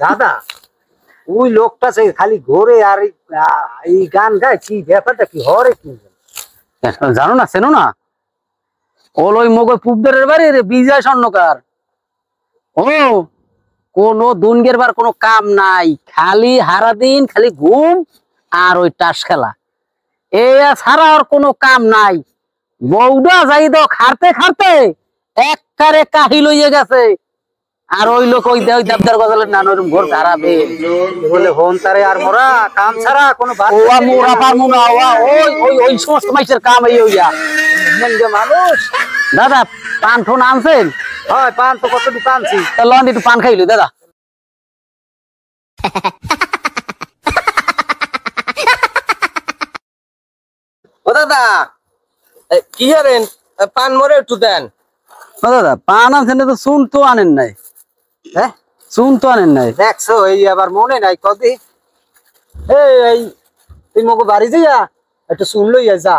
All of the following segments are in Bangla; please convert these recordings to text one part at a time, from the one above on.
দাদা ওই লোকটা সে খালি ঘোরে আর এই গান গায়, কি ব্যাপারটা কি হরে কি জানো না, চেনো না? ওই মগর পুবদারের বাড়ি রে বিজয় স্বর্ণকার। ও কোনো দুনগের বার কোনো কাম নাই, খালি হারাদিন খালি ঘুম আর ওই টাস খেলা, এ ছাড়া আর কোনো কাম নাই। বউডা যাই দাও খারতে খারতে এককারে কাহি লইয়ে গেছে। আর ওই লোক ওই দেবদার গজলের নান ওরকম ঘর ধারাবে বলে হন তারে আর মোরা কাম ছাড়া কোনো ওয়া মোরা পারমু না, ওই সমস্ত মাইসের কাম এই হইয়া মানুষ। দাদা পান ঠোন আনছেন? হয় পান তো কতটুকু পানছি, তা লন একটু পান খাইলো দাদা। ও দাদা কি হারেন, পান মরে একটু দেন। ও দাদা পান আনছেন তো চুন তো আনেন নাই? হ্যাঁ চুন তো আনেন নাই? দেখছো এই আবার মনে নাই কদি। এই তুই মগো বাড়ি যাইয়া একটু শুন লইয়া যা,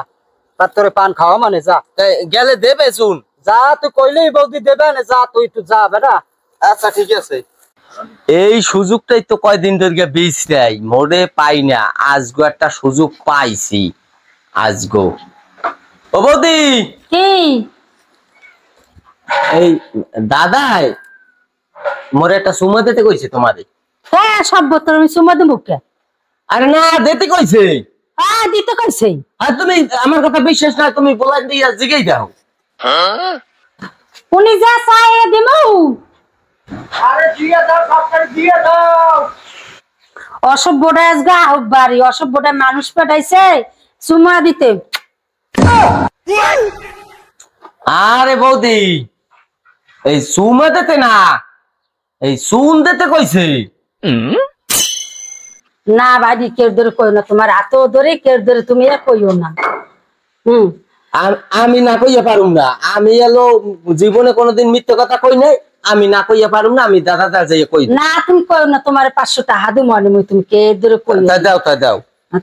তার তোরে পান খাওয়া মানে যা। গেলে দেবে শুন? যা তুই কইলেই বৌদি দেবে না, যা তুই একটু যা বেটা। আচ্ছা ঠিক আছে। এই সুযোগটাই তো কয়দিন ধরে বেশ নাই, মোড়ে পাই না, আজগো একটা সুযোগ পাইছি। আজগো ও বৌদি কি এই দাদাই মোরে একটা সুমা দিতে কইছে তোমারে। হ্যাঁ সব বোতল আমি চুমা দেবো কে? আরে না দিতে কইছে। হ্যাঁ দিতে কইছে। আর তুমি আমার কথা বিশ্বাস না, তুমি বলাই দিয়ে জিগেই দাও। উনি যা চায় দেবো। আরে দিয়ে দাও, সবটাই দিয়ে দাও। অসভ্যটা আজকে আহব বাড়ি, অসভ্যটা মানুষ পাঠাইছে চুমা দিতে। আরে বৌদি এই সুমা দিতে না, এই সুন দিতে কইছে। না ভাই কেউ ধরে কই না, তোমার হাতও ধরে কেউ ধরে তুমি কইও না। আমি না কইয়া পারুম না, আমি এলো জীবনে কোনোদিন মিথ্যে কথা কই নাই, আমি না কইয়া পারুম না, আমি দাদা দা যাইয়া কই। না তুমি কইও না, তোমার 500 টাকা দিব মনে মই, তুমি কে ধরে কই তাই দাও তাই দাও।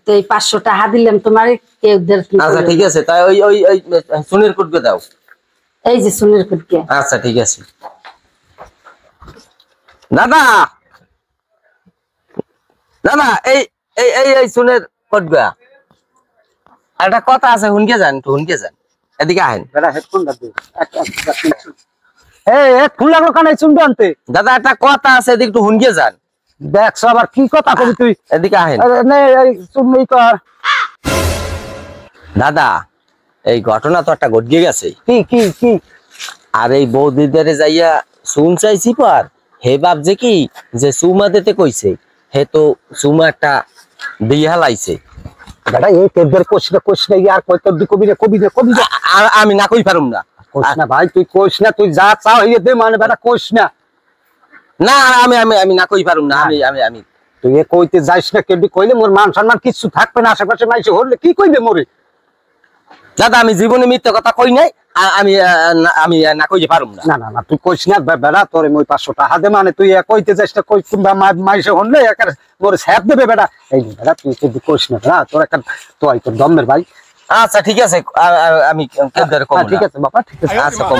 তো এই 500 টাকা দিলাম তোমার, কেউ ধরে। আচ্ছা ঠিক আছে, তাই ওই ওই ওই সুনের কুটকে দাও। এই যে সুনের কুটকে। আচ্ছা ঠিক আছে দাদা। দাদা এই এই এই এই সুনের কুটকা একটা কথা আছে, হুনকে যান, একটু হুনকে যান, এদিকে আহেন। বেটা হেডফোনটা দে। এই ফোন লাগলো কানে শুনতে আনতে। দাদা একটা কথা আছে, এদিকে একটু হুনকে যান। দেখছ আবার কি কথা কবি তুই? এদিকে আহেন। নে এই শুনই কর। দাদা এই ঘটনা তো একটা ঘটিয়ে গেছে। কি কি কি? আর এই বৌদিদের যাইয়া শুন চাইছি পার, হে ভাবছে কি যে সুমা দিতে কইছে, হে তো সুমা একটা দিয়া লাইছে। বেটা এই কেদের কোশ্চেন আর কবি না। আর আমি না কই পারুম না। কোশ না ভাই, তুই কোশ না, তুই যা চাও হইয়ে দে মানে বেটা কোশ না। না আমি আমি আমি না কই পারুম না, আমি আমি আমি তুই এ কইতে যাইস না, কেডি কইলে মোর মান সম্মান কিছু থাকবে না, আশেপাশে মাইসে হলে কি কইবে মোরে। দাদা আমি জীবনে মিথ্যে কথা কই নাই, আমি আমি না কইতে পারুম না। না না না তুই কইস না বেটা, তোর মই 500 টাকা দে মানে তুই কইতে যাইস না, কই কিংবা মাইসে হলে একার মোরে স্যাপ দেবে বেটা। এই বেটা তুই কেডি কইস না বেটা, তোর একটা তোর দমের ভাই। আচ্ছা ঠিক আছে, আমি কেদার কম। ঠিক আছে বাবা, ঠিক আছে। আচ্ছা কম।